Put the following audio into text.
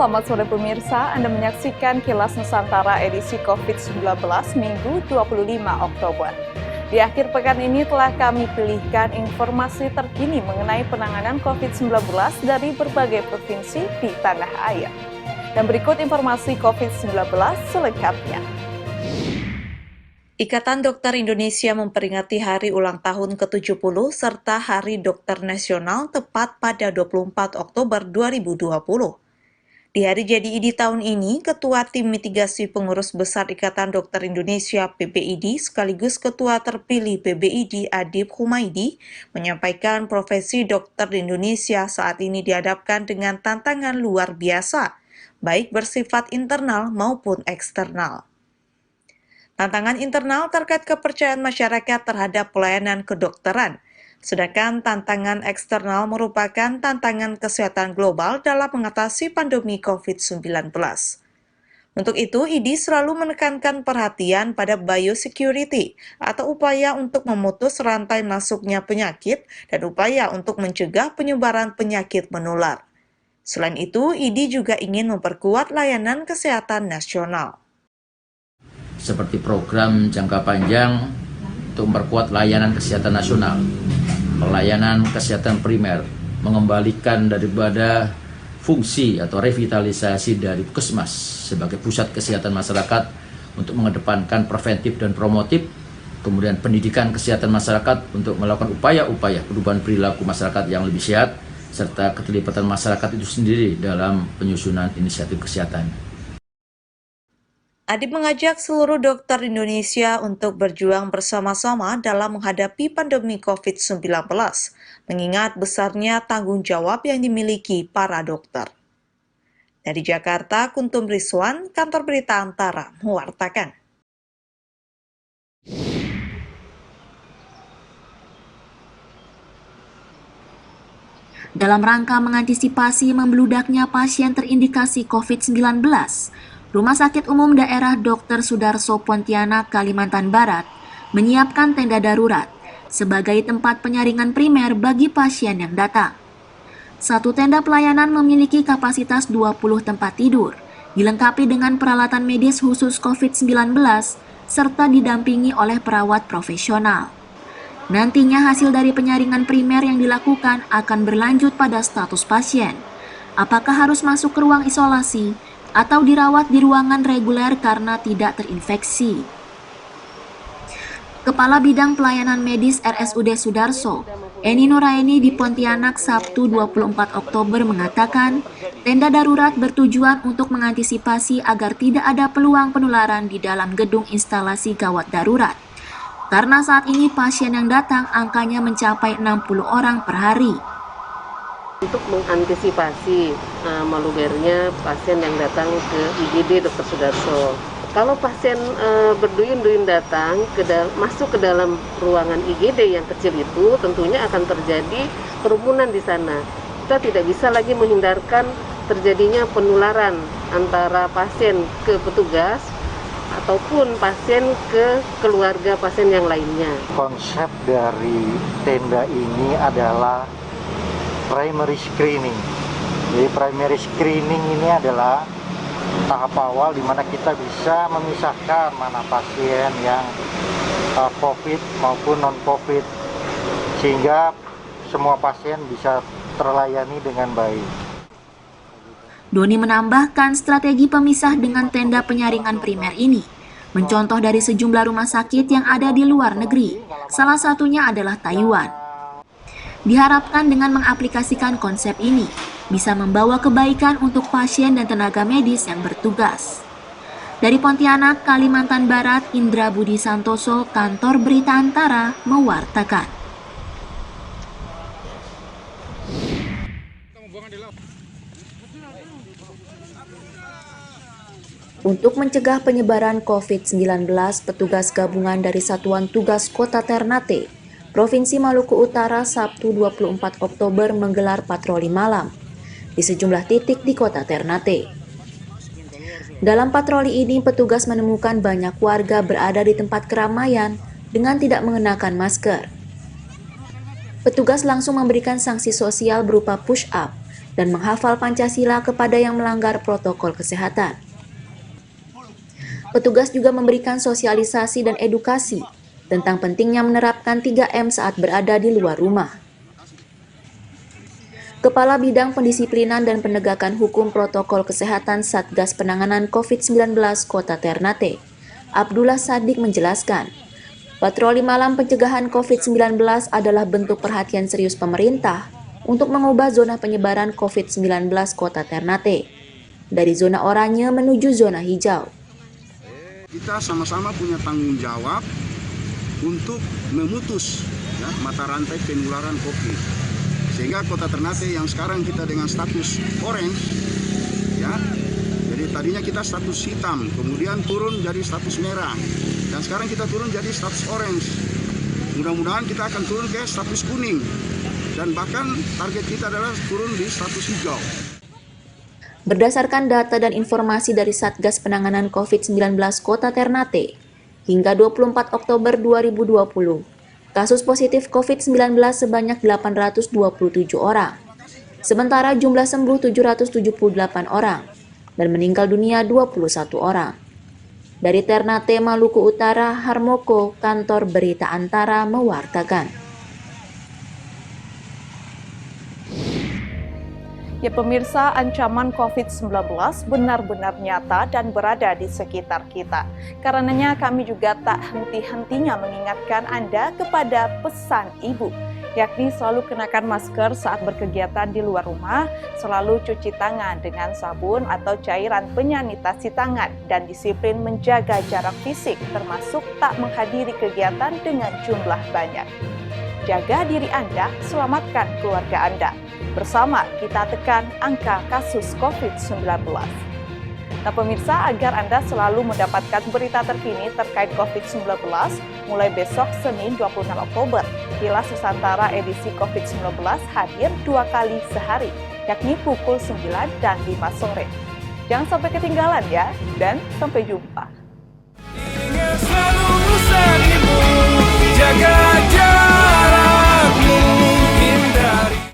selamat sore pemirsa. Anda menyaksikan Kilas Nusantara edisi COVID-19 Minggu 25 Oktober. Di akhir pekan ini telah kami pilihkan informasi terkini mengenai penanganan COVID-19 dari berbagai provinsi di tanah air. Dan berikut informasi COVID-19 selengkapnya. Ikatan Dokter Indonesia memperingati hari ulang tahun ke-70 serta Hari Dokter Nasional tepat pada 24 Oktober 2020. Di hari jadi ID tahun ini, Ketua Tim Mitigasi Pengurus Besar Ikatan Dokter Indonesia PBID sekaligus Ketua terpilih PBID Adib Humaydi menyampaikan profesi dokter di Indonesia saat ini dihadapkan dengan tantangan luar biasa, baik bersifat internal maupun eksternal. Tantangan internal terkait kepercayaan masyarakat terhadap pelayanan kedokteran, sedangkan tantangan eksternal merupakan tantangan kesehatan global dalam mengatasi pandemi COVID-19. Untuk itu, ID selalu menekankan perhatian pada biosecurity atau upaya untuk memutus rantai masuknya penyakit dan upaya untuk mencegah penyebaran penyakit menular. Selain itu, ID juga ingin memperkuat layanan kesehatan nasional. Seperti program jangka panjang untuk memperkuat layanan kesehatan nasional, pelayanan kesehatan primer, mengembalikan daripada fungsi atau revitalisasi dari Puskesmas sebagai pusat kesehatan masyarakat untuk mengedepankan preventif dan promotif, kemudian pendidikan kesehatan masyarakat untuk melakukan upaya-upaya perubahan perilaku masyarakat yang lebih sehat, serta keterlibatan masyarakat itu sendiri dalam penyusunan inisiatif kesehatan. Adib mengajak seluruh dokter Indonesia untuk berjuang bersama-sama dalam menghadapi pandemi COVID-19, mengingat besarnya tanggung jawab yang dimiliki para dokter. Dari Jakarta, Kuntum Rizwan, Kantor Berita Antara, mewartakan. Dalam rangka mengantisipasi membeludaknya pasien terindikasi COVID-19, Rumah Sakit Umum Daerah Dr. Sudarso Pontianak, Kalimantan Barat, menyiapkan tenda darurat sebagai tempat penyaringan primer bagi pasien yang datang. Satu tenda pelayanan memiliki kapasitas 20 tempat tidur, dilengkapi dengan peralatan medis khusus COVID-19, serta didampingi oleh perawat profesional. Nantinya hasil dari penyaringan primer yang dilakukan akan berlanjut pada status pasien. Apakah harus masuk ke ruang isolasi atau dirawat di ruangan reguler karena tidak terinfeksi. Kepala Bidang Pelayanan Medis RSUD Sudarso, Eni Nuraini di Pontianak Sabtu 24 Oktober mengatakan, tenda darurat bertujuan untuk mengantisipasi agar tidak ada peluang penularan di dalam gedung instalasi gawat darurat. Karena saat ini pasien yang datang angkanya mencapai 60 orang per hari. Untuk mengantisipasi melubernya pasien yang datang ke IGD Dr. Sudarso. Kalau pasien berduyun-duyun datang masuk ke dalam ruangan IGD yang kecil itu, tentunya akan terjadi kerumunan di sana. Kita tidak bisa lagi menghindarkan terjadinya penularan antara pasien ke petugas ataupun pasien ke keluarga pasien yang lainnya. Konsep dari tenda ini adalah primary screening. Jadi primary screening ini adalah tahap awal di mana kita bisa memisahkan mana pasien yang COVID maupun non-COVID, sehingga semua pasien bisa terlayani dengan baik. Doni menambahkan strategi pemisah dengan tenda penyaringan primer ini mencontoh dari sejumlah rumah sakit yang ada di luar negeri, salah satunya adalah Taiwan. Diharapkan dengan mengaplikasikan konsep ini, bisa membawa kebaikan untuk pasien dan tenaga medis yang bertugas. Dari Pontianak, Kalimantan Barat, Indra Budi Santoso, Kantor Berita Antara, mewartakan. Untuk mencegah penyebaran COVID-19, petugas gabungan dari Satuan Tugas Kota Ternate, Provinsi Maluku Utara Sabtu 24 Oktober menggelar patroli malam di sejumlah titik di kota Ternate. Dalam patroli ini, petugas menemukan banyak warga berada di tempat keramaian dengan tidak mengenakan masker. Petugas langsung memberikan sanksi sosial berupa push up dan menghafal Pancasila kepada yang melanggar protokol kesehatan. Petugas juga memberikan sosialisasi dan edukasi tentang pentingnya menerapkan 3M saat berada di luar rumah. Kepala Bidang Pendisiplinan dan Penegakan Hukum Protokol Kesehatan Satgas Penanganan COVID-19 Kota Ternate, Abdullah Sadik menjelaskan, patroli malam pencegahan COVID-19 adalah bentuk perhatian serius pemerintah untuk mengubah zona penyebaran COVID-19 Kota Ternate dari zona oranye menuju zona hijau. Kita sama-sama punya tanggung jawab untuk memutus mata rantai penularan COVID. Sehingga Kota Ternate yang sekarang kita dengan status orange, jadi tadinya kita status hitam, kemudian turun jadi status merah, dan sekarang kita turun jadi status orange. Mudah-mudahan kita akan turun ke status kuning, dan bahkan target kita adalah turun di status hijau. Berdasarkan data dan informasi dari Satgas Penanganan COVID-19 Kota Ternate, hingga 24 Oktober 2020, kasus positif COVID-19 sebanyak 827 orang, sementara jumlah sembuh 778 orang, dan meninggal dunia 21 orang. Dari Ternate, Maluku Utara, Harmoko, Kantor Berita Antara mewartakan. Ya pemirsa, ancaman COVID-19 benar-benar nyata dan berada di sekitar kita. Karenanya kami juga tak henti-hentinya mengingatkan Anda kepada pesan Ibu, yakni selalu kenakan masker saat berkegiatan di luar rumah, selalu cuci tangan dengan sabun atau cairan penyanitasi tangan, dan disiplin menjaga jarak fisik termasuk tak menghadiri kegiatan dengan jumlah banyak. Jaga diri Anda, selamatkan keluarga Anda. Bersama kita tekan angka kasus COVID-19. Nah pemirsa, agar Anda selalu mendapatkan berita terkini terkait COVID-19, mulai besok Senin 26 Oktober, Kilas Nusantara edisi COVID-19 hadir 2 kali sehari, yakni pukul 9 dan 5 sore. Jangan sampai ketinggalan ya, dan sampai jumpa. Ingat selalu pesan Ibu, jaga jarak.